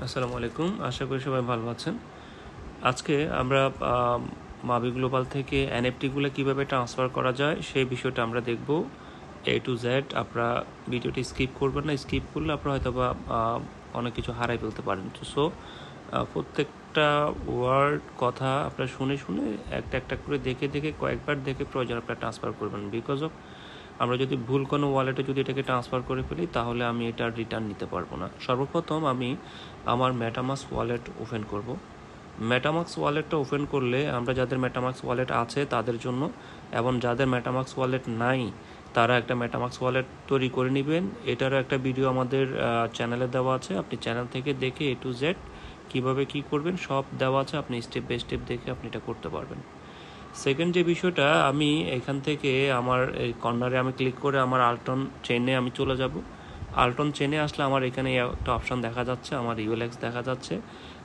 আসসালামু আলাইকুম, আশা করি সবাই ভালো আছেন। আজকে আমরা মাবি গ্লোবাল থেকে এনএফটিগুলো কীভাবে ট্রান্সফার করা যায় সেই বিষয়টা আমরা দেখব A to Z। আপনারা ভিডিওটি স্কিপ করবেন না, স্কিপ করলে আপনারা হয়তো বা অনেক কিছু হারাই ফেলতে পারেন। সো প্রত্যেকটা ওয়ার্ড কথা আপনারা শুনে শুনে একটা একটা করে দেখে দেখে কয়েকবার দেখে প্রয়োজন আপনারা ট্রান্সফার করবেন। বিকজ অফ আমরা যদি ভুল কোনো ওয়ালেটে যদি এটাকে ট্রান্সফার করে ফেলি তাহলে আমি এটা রিটার্ন নিতে পারবো না। সর্বপ্রথম আমি আমার মেটামাস্ক ওয়ালেট ওপেন করব। মেটামাস্ক ওয়ালেটটা ওপেন করলে আমরা যাদের মেটামাস্ক ওয়ালেট আছে তাদের জন্য, এবং যাদের মেটামাস্ক ওয়ালেট নাই তারা একটা মেটামাস্ক ওয়ালেট তৈরি করে নেবেন। এটারও একটা ভিডিও আমাদের চ্যানেলে দেওয়া আছে, আপনি চ্যানেল থেকে দেখে A to Z কীভাবে কী করবেন সব দেওয়া আছে, আপনি স্টেপ বাই স্টেপ দেখে আপনি এটা করতে পারবেন। সেকেন্ড যে বিষয়টা, আমি এখান থেকে আমার এই কর্নারে আমি ক্লিক করে আমার আলটন চেনে আমি চলে যাব। আলটন চেনে আসলে আমার এখানে একটা অপশান দেখা যাচ্ছে, আমার ইউএলএক্স দেখা যাচ্ছে।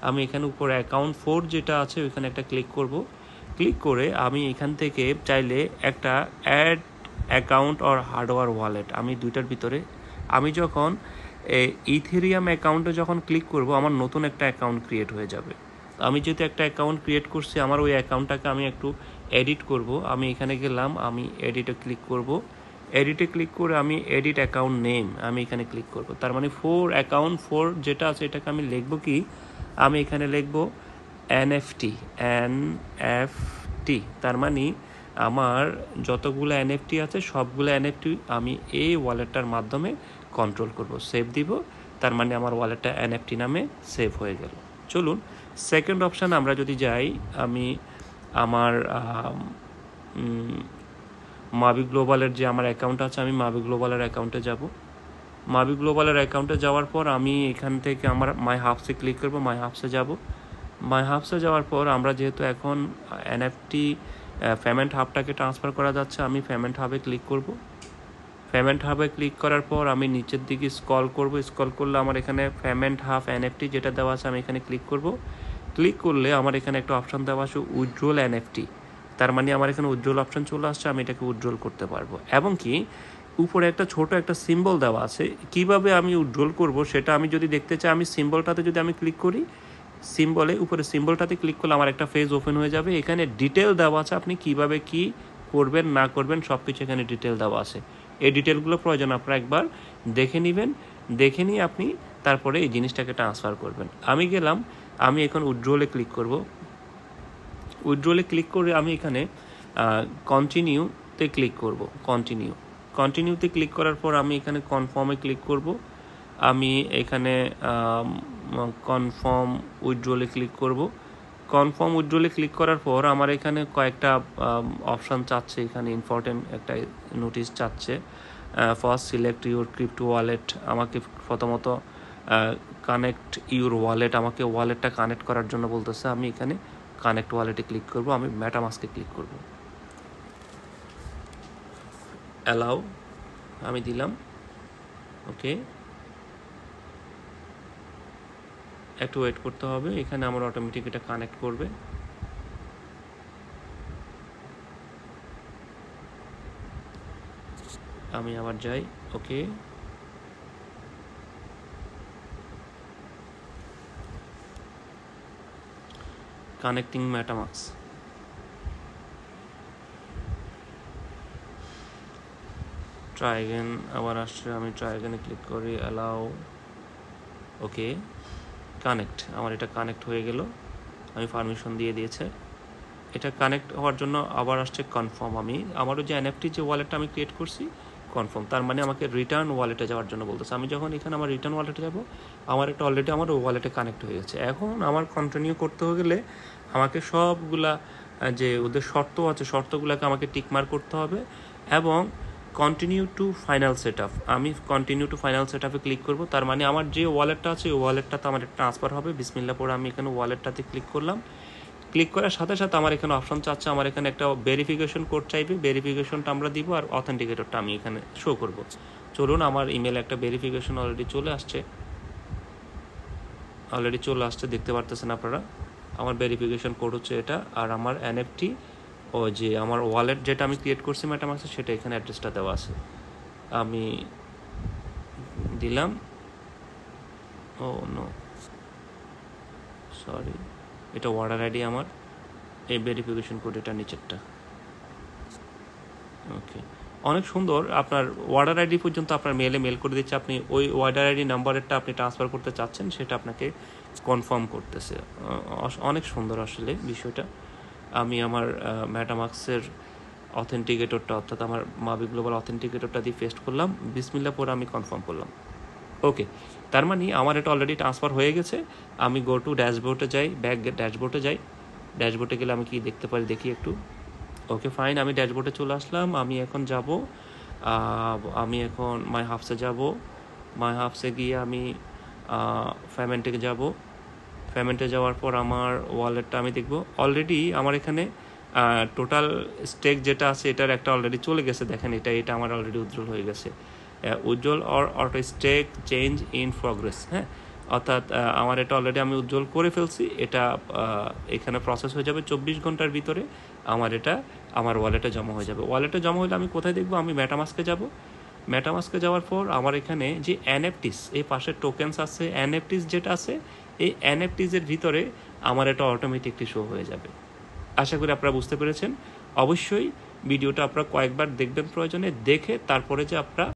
আমি এখানে উপরে অ্যাকাউন্ট 4 যেটা আছে ওইখানে একটা ক্লিক করব। ক্লিক করে আমি এখান থেকে চাইলে একটা add account or hardware wallet, আমি দুইটার ভিতরে আমি যখন ইথেরিয়াম অ্যাকাউন্টে যখন ক্লিক করব আমার নতুন একটা অ্যাকাউন্ট ক্রিয়েট হয়ে যাবে। আমি যেহেতু একটা অ্যাকাউন্ট ক্রিয়েট করছি, আমার ওই অ্যাকাউন্টটাকে আমি একটু এডিট করব। আমি এখানে গেলাম, আমি এডিটে ক্লিক করব। এডিটে ক্লিক করে আমি এডিট অ্যাকাউন্ট নেম আমি এখানে ক্লিক করব। তার মানে অ্যাকাউন্ট 4 যেটা আছে এটাকে আমি লিখব কি, আমি এখানে লিখব এনএফটি। তার মানে আমার যতগুলো এনএফটি আছে সবগুলো এনএফটি আমি এই ওয়ালেটটার মাধ্যমে কন্ট্রোল করব, সেভ দিব। তার মানে আমার ওয়ালেটটা এনএফটি নামে সেভ হয়ে গেল। চলুন সেকেন্ড অপশান আমরা যদি যাই, আমি আমার মাবি গ্লোবালের যে আমার অ্যাকাউন্ট আছে আমি মাবি গ্লোবালের অ্যাকাউন্টে যাব। মাবি গ্লোবালের অ্যাকাউন্টে যাওয়ার পর আমি এখান থেকে আমার মাই হাবসে ক্লিক করব। মাই হাবসে যাব। মাই হাবসে যাওয়ার পর আমরা যেহেতু এখন এনএফটি পেমেন্ট হাবটাকে ট্রান্সফার করা যাচ্ছে, আমি পেমেন্ট হাবে ক্লিক করব। পেমেন্ট হাবে ক্লিক করার পর আমি নিচের দিকে স্ক্রল করব। স্ক্রল করলে আমার এখানে পেমেন্ট হাব এনএফটি যেটা দেওয়া আছে আমি এখানে ক্লিক করব। ক্লিক করলে আমার এখানে একটা অপশান দেওয়া আছে উইথড্রল এনএফটি। তার মানে আমার এখানে উইথড্রল অপশান চলে আসছে, আমি এটাকে উইথড্রল করতে পারবো। এবং কি উপরে একটা ছোট একটা সিম্বল দেওয়া আছে, কিভাবে আমি উইথড্রল করব সেটা আমি যদি দেখতে চাই আমি সিম্বলটাতে যদি আমি ক্লিক করি, সিম্বলে উপরে সিম্বলটাতে ক্লিক করলে আমার একটা পেজ ওপেন হয়ে যাবে। এখানে ডিটেল দেওয়া আছে, আপনি কিভাবে কি করবেন না করবেন সব কিছু এখানে ডিটেল দেওয়া আছে। এই ডিটেলগুলো প্রয়োজন আপনারা একবার দেখে নেবেন, দেখে নিয়ে আপনি তারপরে এই জিনিসটাকে ট্রান্সফার করবেন। আমি গেলাম, আমি এখন উইথড্রলে ক্লিক করব। উইথড্রলে ক্লিক করে আমি এখানে কন্টিনিউতে ক্লিক করব। কন্টিনিউতে ক্লিক করার পর আমি এখানে কনফার্মে ক্লিক করব। আমি এখানে কনফার্ম উইথড্রলে ক্লিক করব। কনফার্ম উইথড্রলে ক্লিক করার পর আমার এখানে কয়েকটা অপশান চাচ্ছে, এখানে ইম্পর্টেন্ট একটা নোটিশ চাচ্ছে। First select your crypto wallet, আমাকে প্রথমত কানেক্ট ইউর ওয়ালেট, আমাকে ওয়ালেটটা কানেক্ট করার জন্য বলতেছে। আমি এখানে কানেক্ট ওয়ালেটে ক্লিক করব, আমি মেটামাস্কে ক্লিক করব। অ্যালাউ আমি দিলাম, ওকে। একটু ওয়েট করতে হবে, এখানে আমার অটোমেটিক এটা কানেক্ট করবে। আমি আবার যাই, ওকে। কানেক্টিং মেটামাস্ক, ট্রাই অ্যাগেন আবার আসছে, আমি ট্রাই অ্যাগেনে ক্লিক করি, অ্যালাউ, ওকে। কানেক্ট, আমার এটা কানেক্ট হয়ে গেল, আমি পারমিশন দিয়ে দিয়েছে। এটা কানেক্ট হওয়ার জন্য আবার আসছে কনফার্ম। আমি আমারও যে এনএফটি যে ওয়ালেটটা আমি ক্রিয়েট করছি কনফার্ম, তার মানে আমাকে রিটার্ন ওয়ালেটে যাওয়ার জন্য বলতেছে। আমি যখন এখানে আমার রিটার্ন ওয়ালেটে যাব, আমার একটা অলরেডি আমার ওয়ালেটে কানেক্ট হয়ে গেছে। এখন আমার কন্টিনিউ করতে গেলে আমাকে সবগুলা যে ওদের শর্ত আছে শর্তগুলোকে আমাকে টিকমার্ক করতে হবে, এবং continue to final set up, আমি কন্টিনিউ টু ফাইনাল সেট আপে ক্লিক করবো। তার মানে আমার যে ওয়ালেটটা আছে ওই ওয়ালেটটাতে আমার ট্রান্সফার হবে। বিসমিল্লাহ পরে আমি এখানে ওয়ালেটটাতে ক্লিক করলাম। ক্লিক করার সাথে সাথে আমার এখানে অপশন চাচ্ছে, আমার এখানে একটা ভেরিফিকেশন কোড চাইবে, ভেরিফিকেশনটা আমরা দিব, আর অথেন্টিকেটরটা আমি এখানে শো করব। চলুন, আমার ইমেলে একটা ভেরিফিকেশন অলরেডি চলে আসছে, দেখতে পারতেছেন আপনারা। আমার ভেরিফিকেশন কোড হচ্ছে এটা, আর আমার এনএফটি ও যে আমার ওয়ালেট যেটা আমি ক্রিয়েট করছি মেটামাস্কে সেটা এখানে অ্যাড্রেসটা দেওয়া আছে, আমি দিলাম। ও নো, সরি, এটা অর্ডার আইডি আমার, এই ভেরিফিকেশন কোড এটা নিচেরটা। ওকে, অনেক সুন্দর। আপনার অর্ডার আইডি পর্যন্ত আপনার মেল করে দিচ্ছে। আপনি ওই অর্ডার আইডি নাম্বারেরটা আপনি ট্রান্সফার করতে চাচ্ছেন, সেটা আপনাকে কনফার্ম করতেছে। অনেক সুন্দর আসলে বিষয়টা। আমি আমার মেটামাক্সের অথেন্টিকেটরটা, অর্থাৎ আমার মাবি গ্লোবাল অথেন্টিকেটরটা দিয়ে পেস্ট করলাম, বিসমিল্লাহ পরে আমি কনফার্ম করলাম। ওকে, তার মানে আমার এটা অলরেডি ট্রান্সফার হয়ে গেছে। আমি গো টু ড্যাশবোর্ডে যাই, ব্যাক ড্যাশবোর্ডে যাই। ড্যাশবোর্ডে গেলে আমি কি দেখতে পারি দেখি একটু। ওকে ফাইন, আমি ড্যাশবোর্ডে চলে আসলাম। আমি এখন যাব, আমি এখন মাই হাফসে যাব। মাই হাফসে গিয়ে আমি পেমেন্টে যাব। পেমেন্টে যাওয়ার পর আমার ওয়ালেটটা আমি দেখব। অলরেডি আমার এখানে টোটাল স্টেক যেটা আছে এটার একটা অলরেডি চলে গেছে। দেখেন এটা আমার অলরেডি উজ্জ্বল হয়ে গেছে। উজ্জ্বল or auto state change in progress. হ্যাঁ, অর্থাৎ আমার এটা অলরেডি আমি উজ্জ্বল করে ফেলছি। এটা এখানে প্রসেস হয়ে যাবে 24 ঘন্টার ভিতরে। আমার এটা আমার ওয়ালেটে জমা হয়ে যাবে। ওয়ালেটে জমা হলে আমি কোথায় দেখবো? আমি মেটামাস্কে যাব। মেটামাস্কে যাওয়ার পর আমার এখানে যে এনএফটিস, এই পাশে টোকেন্স আছে, এনএফটিস যেটা আছে, এই এনএফটিসের ভিতরে আমার এটা অটোমেটিকলি শো হয়ে যাবে। আশা করি আপনারা বুঝতে পেরেছেন। অবশ্যই ভিডিওটা আপনারা কয়েকবার দেখবেন প্রয়োজনে, দেখে তারপরে যে আপনারা